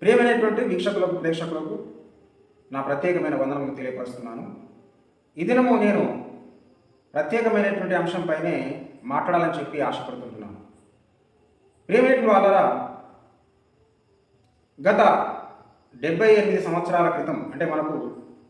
ప్రియమైనటువంటి వీక్షకులకు ప్రేక్షకులకు నా ప్రత్యేకమైన వందనములు తెలియపరుస్తున్నాను. ఈ దినము నేను ప్రత్యేకమైనటువంటి అంశంపైనే మాట్లాడాలని చెప్పి ఆశపడుతుంటున్నాను. ప్రియమైనటువంటి వాళ్ళరా, గత 78 సంవత్సరాల క్రితం అంటే మనకు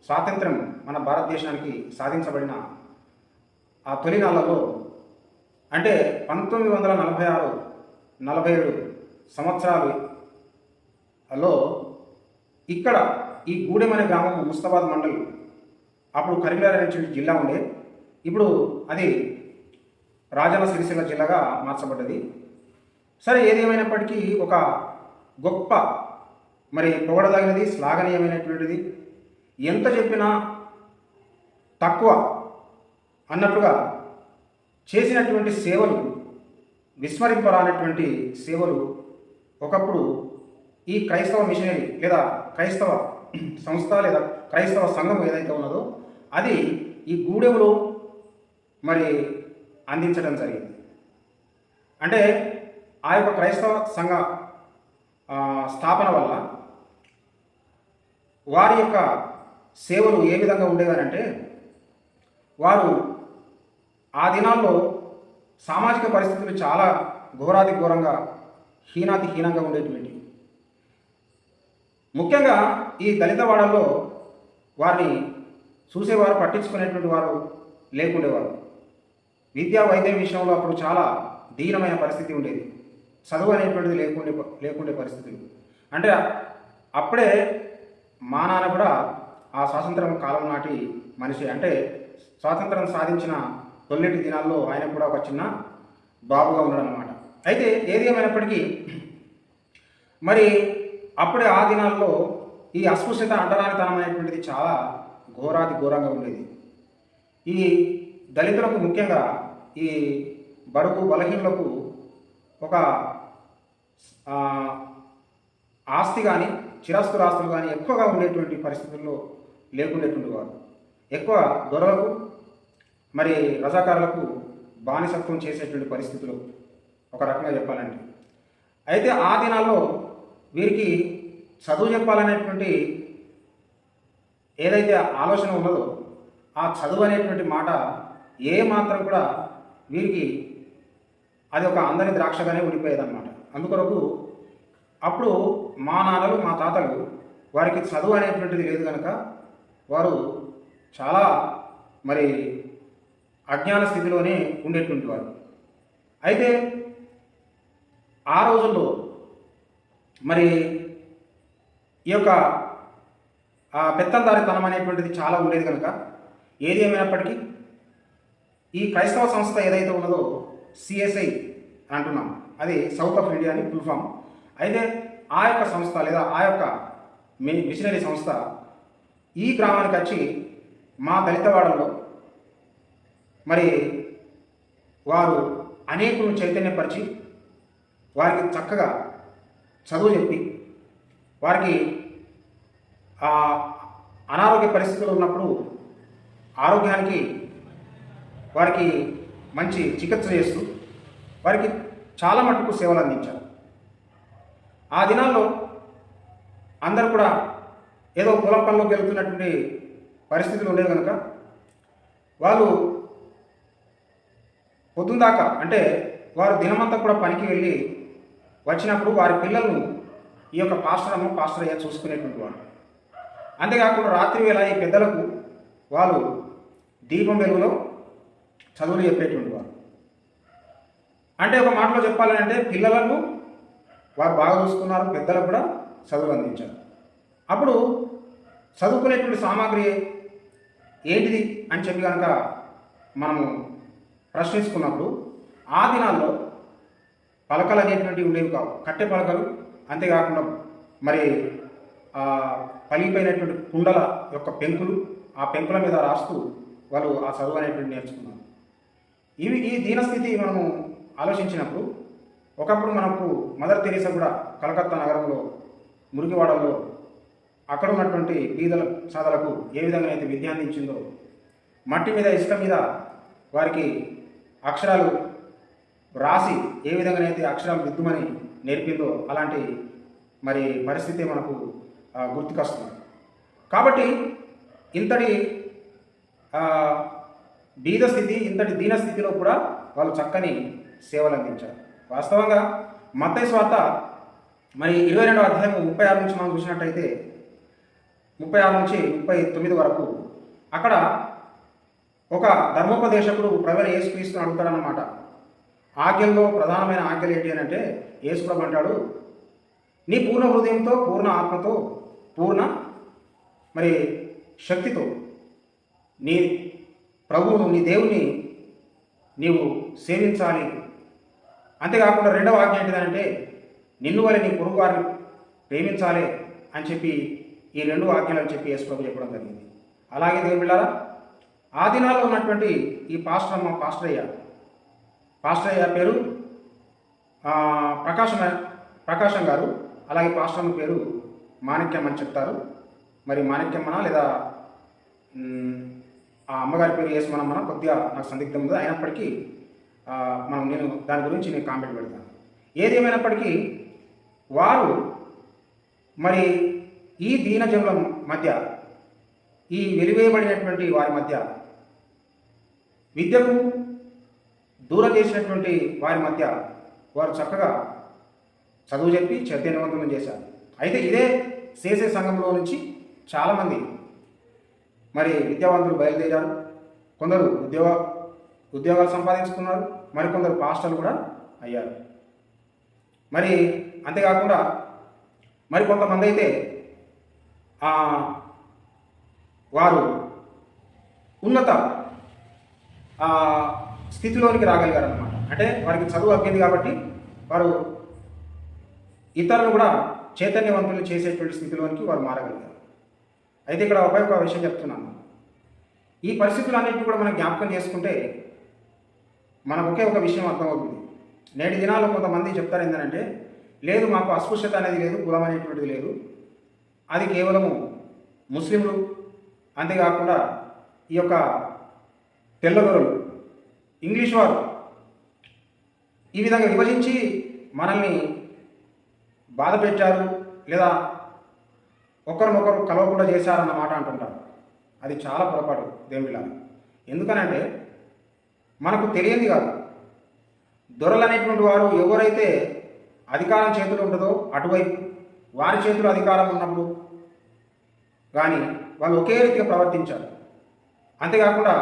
స్వాతంత్రం మన భారతదేశానికి సాధించబడిన ఆ తొలినాళ్లలో అంటే 1946-47 సంవత్సరాలలో ఇక్కడ ఈ గూడెం అనే గ్రామం ముస్తాబాద్ మండల్, అప్పుడు కరీంనగర్ అనేటువంటి జిల్లా ఉండే, ఇప్పుడు అది రాజన్న సిరిసిల్ల జిల్లాగా మార్చబడ్డది. సరే, ఏది ఏమైనప్పటికీ ఒక గొప్ప పొగడదగినది, శ్లాఘనీయమైనటువంటిది, ఎంత చెప్పినా తక్కువ అన్నట్లుగా చేసినటువంటి సేవలు, విస్మరింపరానటువంటి సేవలు ఒకప్పుడు ఈ క్రైస్తవ మిషనరీ లేదా క్రైస్తవ సంస్థ లేదా క్రైస్తవ సంఘం ఏదైతే ఉన్నదో అది ఈ గూడెంలో అందించడం జరిగింది. అంటే ఆ యొక్క క్రైస్తవ సంఘ స్థాపన వల్ల వారి యొక్క సేవలు ఏ విధంగా ఉండేవారంటే, వారు ఆ దినాల్లో సామాజిక పరిస్థితులు చాలా ఘోరాతి ఘోరంగా హీనంగా ఉండేటువంటి, ముఖ్యంగా ఈ దళిత వాడల్లో వారిని చూసేవారు, పట్టించుకునేటువంటి వారు లేకుండేవారు. విద్యా వైద్యం విషయంలో అప్పుడు చాలా దీనమైన పరిస్థితి ఉండేది. చదువు అనేటువంటిది లేకుండే పరిస్థితులు. అంటే అప్పుడే మా నాన్న కూడా ఆ స్వాతంత్రం కాలం నాటి మనిషి, అంటే స్వాతంత్రం సాధించిన తొలిటి దినాల్లో ఆయన కూడా ఒక చిన్న బాబుగా ఉన్నాడు అన్నమాట. అయితే ఏది ఏమైనప్పటికీ అప్పుడే ఆ దినాల్లో ఈ అస్పృశ్యత, అంటరానితనం అనేటువంటిది చాలా ఘోరాతి ఘోరంగా ఉండేది. ఈ దళితులకు, ముఖ్యంగా ఈ బడుగు బలహీనులకు ఒక ఆస్తి కానీ చిరస్తురాస్తులు కానీ ఎక్కువగా ఉండేటువంటి పరిస్థితుల్లో లేకుండేటువంటి వారు. ఎక్కువ దొరలకు రజాకారులకు బానిసత్వం చేసేటువంటి పరిస్థితులు ఒక రకంగా చెప్పాలంటే. అయితే ఆ దినాల్లో వీరికి చదువు చెప్పాలనేటువంటి ఏదైతే ఆలోచన ఉన్నదో ఆ చదువు అనేటువంటి మాట ఏ మాత్రం కూడా వీరికి అది ఒక అందని ద్రాక్షగానే ఉండిపోయేదన్నమాట. అందుకొరకు అప్పుడు మా నాన్నలు, మా తాతలు వారికి చదువు అనేటువంటిది లేదు కనుక వారు చాలా అజ్ఞాన స్థితిలోనే ఉండేటువంటి వారు. అయితే ఆ రోజుల్లో ఈ యొక్క పెత్తందారితనం అనేటువంటిది చాలా ఉండేది కనుక ఏది ఏమైనప్పటికీ ఈ క్రైస్తవ సంస్థ ఏదైతే ఉన్నదో సిఎస్ఐ అని అంటున్నాం, అది సౌత్ ఆఫ్ ఇండియా అని ఫుల్ ఫామ్. అయితే ఆ యొక్క సంస్థ లేదా ఆ యొక్క మిషనరీ సంస్థ ఈ గ్రామానికి వచ్చి మా దళితవాడలో వారు అనేకులను చైతన్యపరిచి వారికి చక్కగా చదువు చెప్పి, వారికి అనారోగ్య పరిస్థితులు ఉన్నప్పుడు ఆరోగ్యానికి వారికి మంచి చికిత్స చేస్తూ వారికి చాలా మట్టుకు సేవలు అందించారు. ఆ దినాల్లో అందరూ కూడా ఏదో పొలం పనిలోకి వెళ్తున్నటువంటి పరిస్థితులు ఉండేవి కనుక వాళ్ళు పొద్దున్న దాకా, అంటే వారు దినమంతా కూడా పనికి వెళ్ళి వచ్చినప్పుడు వారి పిల్లలను ఈ యొక్క పాస్టర్ అయ్యా చూసుకునేటువంటి వారు. అంతేకాకుండా రాత్రి వేళ ఈ పెద్దలకు వాళ్ళు దీపం వెలుగులో చదువులు చెప్పేటువంటి వారు. అంటే ఒక మాటలో చెప్పాలంటే పిల్లలను వారు బాగా చూసుకున్నారు, పెద్దలకు కూడా చదువులు అందించారు. అప్పుడు చదువుకునేటువంటి సామాగ్రి ఏంటిది అని చెప్పి కనుక మనము ప్రశ్నించుకున్నప్పుడు ఆ దినాల్లో పలకలు అనేటువంటివి ఉండేవి కావు, కట్టె పలకలు. అంతేకాకుండా పలిగిపోయినటువంటి కుండల యొక్క పెంకులు, ఆ పెంకుల మీద రాస్తూ వాళ్ళు ఆ చదువు అనేటువంటి నేర్చుకున్నారు. ఈ దీనస్థితి మనము ఆలోచించినప్పుడు ఒకప్పుడు మనకు మదర్ తెరీసా కూడా కలకత్తా నగరంలో మురికివాడల్లో అక్కడ ఉన్నటువంటి బీదల సాధలకు ఏ విధంగా అయితే విద్య అందించిందో, మట్టి మీద ఇసుక మీద వారికి అక్షరాలు రాసి ఏ విధంగానైతే అక్షరాలు దిద్దుమని నేర్పిందో అలాంటి మరి పరిస్థితి మనకు గుర్తుకొస్తుంది. కాబట్టి ఇంతటి ఆ, బీద స్థితి, ఇంతటి దీన స్థితిలో కూడా వాళ్ళు చక్కని సేవలు అందించారు. వాస్తవంగా మత్తయి సువార్త మరి 22వ అధ్యాయం 36 నుంచి మనం చూసినట్టయితే 36 నుంచి 39 వరకు అక్కడ ఒక ధర్మోపదేశకుడు ప్రభువైన యేసుక్రీస్తుని అడుగుతాడన్నమాట. ఆజ్ఞల్లో ప్రధానమైన ఆజ్ఞలు ఏంటి అని అంటే యేసు ప్రభు అంటాడు, నీ పూర్ణ హృదయంతో, పూర్ణ ఆత్మతో, పూర్ణ మరి శక్తితో నీ ప్రభువును, నీ దేవుని నీవు సేవించాలి. అంతేకాకుండా రెండవ ఆజ్ఞ ఏంటిదంటే నిన్ను వలె నీ పొరుగు వారిని ప్రేమించాలి అని చెప్పి ఈ రెండు ఆజ్ఞలు అని చెప్పి యేసు ప్రభు చెప్పడం జరిగింది. అలాగే దేవుని బిడ్డలారా, ఆ దినాల్లో ఉన్నటువంటి ఈ పాస్టరయ్య పేరు ప్రకాశం గారు, అలాగే పాస్టర్మ పేరు మాణిక్యం అని చెప్తారు. మరి మాణిక్యమ్మన లేదా ఆ అమ్మగారి పేరు యేసుమనమ్మన కొద్దిగా నాకు సందిగ్ధం ఉంది. అయినప్పటికీ నేను దాని గురించి నేను కామెంట్ పెడతాను. ఏది ఏమైనప్పటికీ వారు మరి ఈ దీనజనుల మధ్య, ఈ వెలివేయబడినటువంటి వారి మధ్య, విద్యకు దూరం చేసినటువంటి వారి మధ్య వారు చక్కగా చదువు చెప్పి చైతన్యవంతులను చేశారు. అయితే ఇదే సేసే సంఘంలో నుంచి చాలామంది మరి విద్యావంతులు బయలుదేరారు. కొందరు ఉద్యోగాలు సంపాదించుకున్నారు, మరికొందరు పాస్టర్లు కూడా అయ్యారు. మరి అంతేకాకుండా మరికొంతమంది అయితే వారు ఉన్నత స్థితిలోనికి రాగలిగారు అన్నమాట. అంటే వారికి చదువు అబ్బింది కాబట్టి వారు ఇతరులను కూడా చైతన్యవంతులు చేసేటువంటి స్థితిలోనికి వారు మారగలిగారు. అయితే ఇక్కడ ఒక విషయం చెప్తున్నాను. ఈ పరిస్థితులన్నింటినీ కూడా మనం జ్ఞాపకం చేసుకుంటే మనకు ఒకే ఒక విషయం అర్థమవుతుంది. నేటి దినాల్లో కొంతమంది చెప్తారు ఏంటంటే, లేదు మాకు అస్పృశ్యత అనేది లేదు, కులం అనేటువంటిది లేదు, అది కేవలము ముస్లింలు, అంతేకాకుండా ఈ యొక్క తెల్లదొరలు, ఇంగ్లీష్ వారు ఈ విధంగా విభజించి మనల్ని బాధ పెట్టారు, లేదా ఒకరినొకరు కలవకుండా చేశారన్న మాట అంటుంటారు. అది చాలా పొరపాటు దేవుడిలా. ఎందుకనంటే మనకు తెలియంది కాదు. దొరలు అనేటువంటి వారు ఎవరైతే అధికారం చేతులు ఉంటుందో అటువైపు వారి చేతులు అధికారం ఉన్నప్పుడు కానీ వాళ్ళు ఒకే రీతిగా ప్రవర్తించారు. అంతేకాకుండా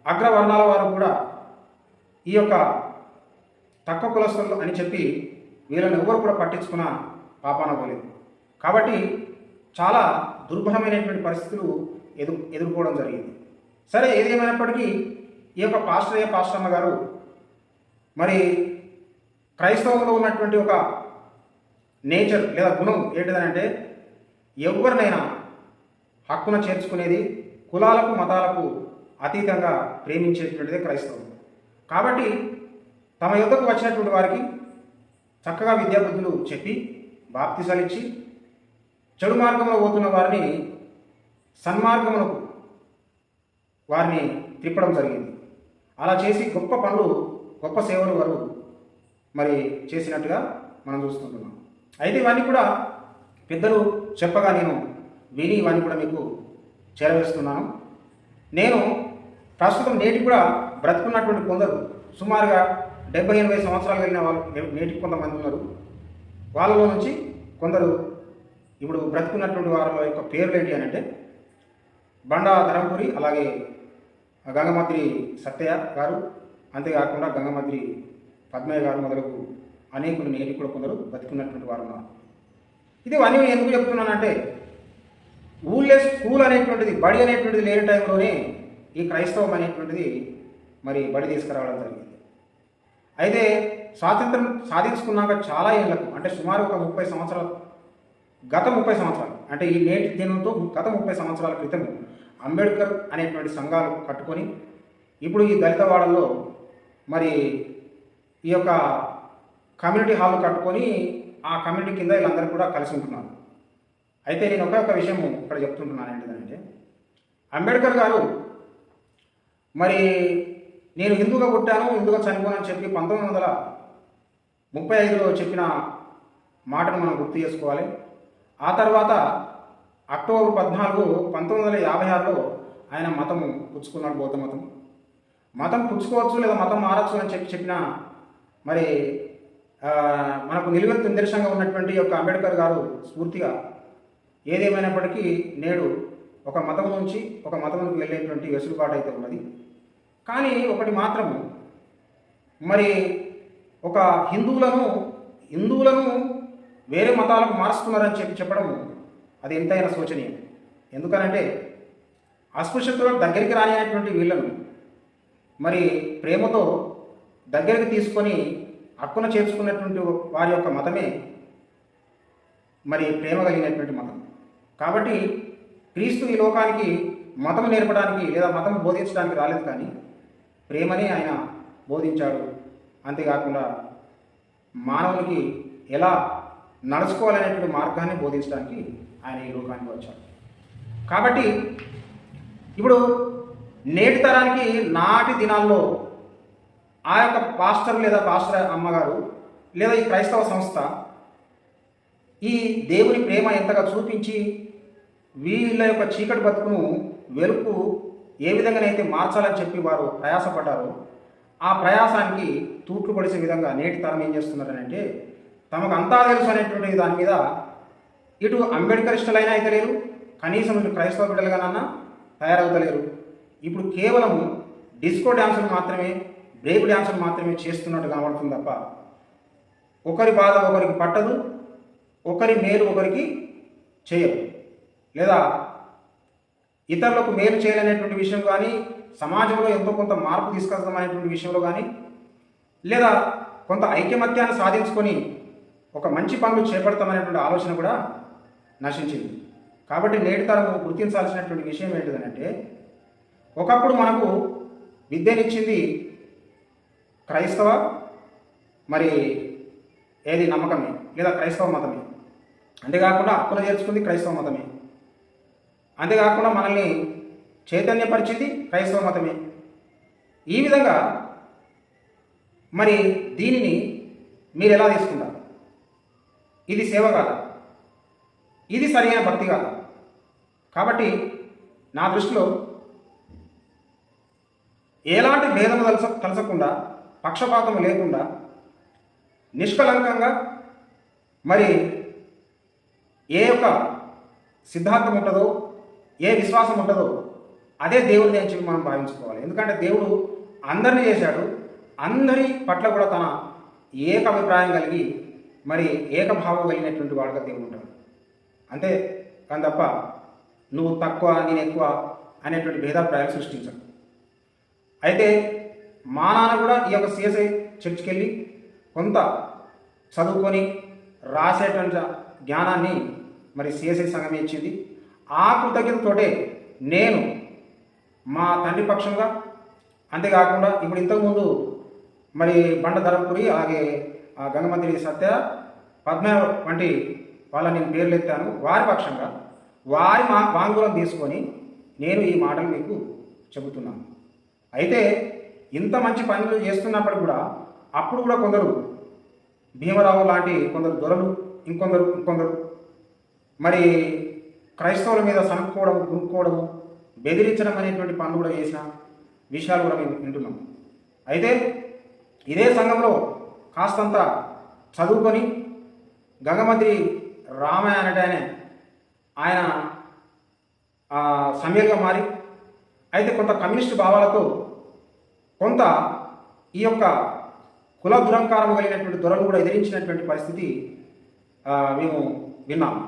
అగ్రవర్ణాల వారు కూడా ఈ యొక్క తక్కువ కులస్తులు అని చెప్పి వీళ్ళని ఎవరు కూడా పట్టించుకున్న పాపాన పోలేదు. కాబట్టి చాలా దుర్భరమైనటువంటి పరిస్థితులు ఎదుర్కోవడం జరిగింది. సరే, ఏది ఏమైనప్పటికీ ఈ యొక్క పాస్టరమ్మ గారు మరి క్రైస్తవంలో ఉన్నటువంటి ఒక నేచర్ లేదా గుణం ఏంటిదనంటే ఎవరినైనా హక్కున చేర్చుకునేది, కులాలకు మతాలకు అతీతంగా ప్రేమించేటువంటిదే క్రైస్తవం. కాబట్టి తమ యొద్దకు వచ్చినటువంటి వారికి చక్కగా విద్యాబుద్ధులు చెప్పి బాప్తిసాలు ఇచ్చి చెడు మార్గంలో పోతున్న వారిని సన్మార్గమునకు వారిని తిప్పడం జరిగింది. అలా చేసి గొప్ప పనులు, గొప్ప సేవలు వారు మరి చేసినట్టుగా మనం చూస్తుంటున్నాం. అయితే ఇవన్నీ కూడా పెద్దలు చెప్పగా నేను విని ఇవన్నీ కూడా మీకు చేరవేస్తున్నాను. నేను ప్రస్తుతం నేటికి కూడా బ్రతుకున్నటువంటి కొందరు సుమారుగా 70-80 సంవత్సరాలు కలిగిన వాళ్ళు నేటికి కొంతమంది ఉన్నారు. వాళ్ళలో నుంచి కొందరు ఇప్పుడు బ్రతుకున్నటువంటి వారి యొక్క పేర్లు ఏంటి అని అంటే బండా ధరంపురి, అలాగే గంగమాద్రి సత్తయ్య గారు, అంతేకాకుండా గంగమాద్రి పద్మయ్య గారు మొదలగు అనేకులు నేటికి కూడా కొందరు బతుకున్నటువంటి వారు ఉన్నారు. ఇది అన్నీ ఎందుకు చెప్తున్నానంటే ఊళ్ళే స్కూల్ అనేటువంటిది, బడి అనేటువంటిది లేని టైంలోనే ఈ క్రైస్తవం అనేటువంటిది మరి బడి తీసుకురావడం జరిగింది. అయితే స్వాతంత్రం సాధించుకున్నాక చాలా ఏళ్లకు, అంటే సుమారు ఒక 30 సంవత్సరాలు, గత 30 సంవత్సరాలు అంటే ఈ నేటి దినంతో గత 30 సంవత్సరాల క్రితం అంబేద్కర్ అనేటువంటి సంఘాలు కట్టుకొని ఇప్పుడు ఈ దళితవాడల్లో మరి ఈ యొక్క కమ్యూనిటీ హాల్ కట్టుకొని ఆ కమ్యూనిటీ కింద వీళ్ళందరూ కూడా కలిసి ఉంటున్నారు. అయితే నేను ఒక విషయం ఇక్కడ చెప్తుంటున్నాను ఏంటిదంటే, అంబేద్కర్ గారు మరి నేను హిందూగా పుట్టాను, హిందూగా చనిపోనని చెప్పి 1935లో చెప్పిన మాటను మనం గుర్తు చేసుకోవాలి. ఆ తర్వాత అక్టోబర్ 14, 1956లో ఆయన మతము పుచ్చుకున్నాడు, బౌద్ధ మతం. మతం పుచ్చుకోవచ్చు లేదా మతం మారచ్చు అని చెప్పిన మరి మనకు నిలువెత్తు నిదర్శనంగా ఉన్నటువంటి యొక్క అంబేద్కర్ గారు స్ఫూర్తిగా ఏదేమైనప్పటికీ నేడు ఒక మతం నుంచి ఒక మతంలోకి వెళ్ళేటువంటి వెసులుబాటు అయితే ఉన్నది. కానీ ఒకటి మాత్రము, మరి ఒక హిందువులను వేరే మతాలకు మారుస్తున్నారని చెప్పడం అది ఎంతైనా శోచనీయం. ఎందుకనంటే అస్పృశ్యతలో దగ్గరికి రానినటువంటి వీళ్ళను మరి ప్రేమతో దగ్గరికి తీసుకొని హక్కున చేర్చుకున్నటువంటి వారి యొక్క మతమే మరి ప్రేమ కలిగినటువంటి మతం. కాబట్టి క్రీస్తు ఈ లోకానికి మతం నేర్పడానికి లేదా మతం బోధించడానికి రాలేదు, కానీ ప్రేమనే ఆయన బోధించాడు. అంతేకాకుండా మానవునికి ఎలా నడుచుకోవాలనేటువంటి మార్గాన్ని బోధించడానికి ఆయన ఈ లోకానికి వచ్చాడు. కాబట్టి ఇప్పుడు నేటి తరానికి నాటి దినాల్లో ఆ యొక్క పాస్టర్ లేదా పాస్టర్ అమ్మగారు లేదా ఈ క్రైస్తవ సంస్థ ఈ దేవుని ప్రేమ ఎంతగా చూపించి వీళ్ళ యొక్క చీకటి బతుకును వెలుపు ఏ విధంగానైతే మార్చాలని చెప్పి వారు ప్రయాసపడ్డారో ఆ ప్రయాసానికి తూట్లు పడిసే విధంగా నేటి తరం ఏం చేస్తున్నారనంటే తమకు అంతా తెలుసు అనేటువంటి దాని మీద ఇటు అంబేద్కరిస్టులైనా అయితే లేరు, కనీసం ఇటు క్రైస్తవ బిడ్డలుగానన్నా తయారవుతలేరు. ఇప్పుడు కేవలం డిస్కో డ్యాన్సులు మాత్రమే, బ్రేక్ డ్యాన్సులు మాత్రమే చేస్తున్నట్టు కనబడుతుంది తప్ప ఒకరి బాధ ఒకరికి పట్టదు, ఒకరి మేలు ఒకరికి చేయరు, లేదా ఇతరులకు మేలు చేయాలనేటువంటి విషయం కానీ, సమాజంలో ఎంతో కొంత మార్పు తీసుకొస్తాం అనేటువంటి విషయంలో కానీ, లేదా కొంత ఐకమత్యాన్ని సాధించుకొని ఒక మంచి పనులు చేపడతామనేటువంటి ఆలోచన కూడా నశించింది. కాబట్టి నేటి తరం గుర్తించాల్సినటువంటి విషయం ఏంటిదనంటే, ఒకప్పుడు మనకు విద్యనిచ్చింది క్రైస్తవ మరి ఏది నమ్మకమే లేదా క్రైస్తవ మతమే. అంతేకాకుండా హక్కులు చేర్చుకుంది క్రైస్తవ మతమే. అంతేకాకుండా మనల్ని చైతన్యపరిచింది క్రైస్తవ మతమే. ఈ విధంగా మరి దీనిని మీరు ఎలా తీసుకుంటారు? ఇది సేవ కాదా? ఇది సరైన భక్తి కాదా? కాబట్టి నా దృష్టిలో ఎలాంటి భేదము తలసకుండా, పక్షపాతం లేకుండా, నిష్కలంకంగా మరి ఏ యొక్క సిద్ధాంతం ఉంటుందో, ఏ విశ్వాసం ఉంటుందో అదే దేవుడిని అని చెప్పి మనం భావించుకోవాలి. ఎందుకంటే దేవుడు అందరినీ చేశాడు, అందరి పట్ల కూడా తన ఏక అభిప్రాయం కలిగి మరి ఏకభావం కలిగినటువంటి వాడుగా దేవుడు ఉంటాడు. అంతే కానీ తప్ప నువ్వు తక్కువ నేను ఎక్కువ అనేటువంటి భేదాభిప్రాయాలు సృష్టించాడు. అయితే మా నాన్న కూడా ఈ యొక్క సిఎస్ఐ చర్చికి వెళ్ళి కొంత చదువుకొని రాసేటువంటి జ్ఞానాన్ని మరి సిఎస్ఐ సంఘమే ఇచ్చింది. ఆ కృతజ్ఞతతోటే నేను మా తండ్రి పక్షంగా, అంతేకాకుండా ఇప్పుడు ఇంతకుముందు మరి బండ ధరపురి అలాగే గంగమంత్రి సత్య పద్మ వంటి వాళ్ళ నేను పేర్లు ఎత్తాను. వారి పక్షంగా వారి వాంగ్మూలం తీసుకొని నేను ఈ మాటలు మీకు చెబుతున్నాను. అయితే ఇంత మంచి పనులు చేస్తున్నప్పుడు కూడా అప్పుడు కూడా కొందరు భీమరావు లాంటి కొందరు దొరలు, ఇంకొందరు మరి క్రైస్తవుల మీద సనుక్కోవడం, గునుక్కోవడము, బెదిరించడం అనేటువంటి పనులు కూడా చేసిన విషయాలు కూడా మేము వింటున్నాం. అయితే ఇదే సంఘంలో కాస్తంత చదువుకొని గంగమంత్రి రామయ్య అనటానే ఆయన సమయంగా మారి, అయితే కొంత కమ్యూనిస్టు భావాలతో కొంత ఈ యొక్క కుల దురంకారం కలిగినటువంటి దొరలు కూడా ఎదిరించినటువంటి పరిస్థితి మేము విన్నాము.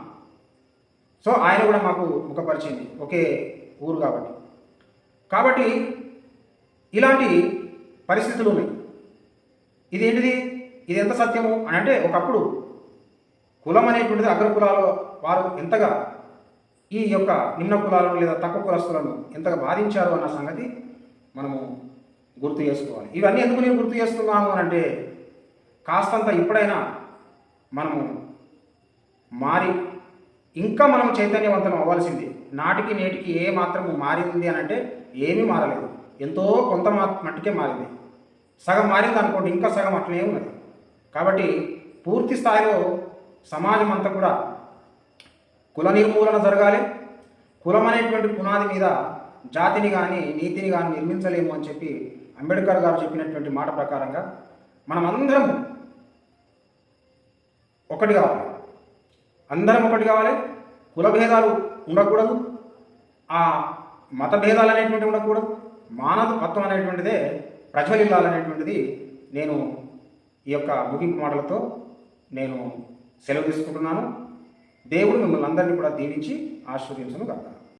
సో ఆయన కూడా మాకు ముఖపరిచింది, ఒకే ఊరు కాబట్టి ఇలాంటి పరిస్థితులు ఉన్నాయి. ఇదేంటిది? ఇది ఎంత సత్యము అని అంటే, ఒకప్పుడు కులం అనేటువంటిది అగ్ర కులాల వారు ఎంతగా ఈ యొక్క నిమ్న కులాలను లేదా తక్కువ కులస్తులను ఎంతగా బాధించారు అన్న సంగతి మనము గుర్తు చేసుకోవాలి. ఇవన్నీ ఎందుకు నేను గుర్తు చేస్తున్నాను అని అంటే, కాస్తంత ఇప్పుడైనా మనము మారి ఇంకా మనం చైతన్యవంతం అవ్వాల్సింది. నాటికి నేటికి ఏ మాత్రము మారింది అని అంటే ఏమీ మారలేదు, ఎంతో కొంత మట్టుకే మారింది. సగం మారింది అనుకోండి, ఇంకా సగం అట్లనే ఉన్నది. కాబట్టి పూర్తి స్థాయిలో సమాజం అంతా కూడా కుల నిర్మూలన జరగాలి. కులం అనేటువంటి పునాది మీద జాతిని కానీ నీతిని కానీ నిర్మించలేము అని చెప్పి అంబేద్కర్ గారు చెప్పినటువంటి మాట ప్రకారంగా మనమందరం ఒకటి కావాలి. అందరం ఒకటి కావాలి. కుల భేదాలు ఉండకూడదు. ఆ మత భేదాలు అనేటువంటివి ఉండకూడదు. మానవత్వం అనేటువంటిదే ప్రజ్వలిల్లాలనేటువంటిది నేను ఈ యొక్క ముగింపు మాటలతో నేను సెలవు తీసుకుంటున్నాను. దేవుడు మిమ్మల్ని అందరినీ కూడా దీవించి ఆశీర్వదించును గాక.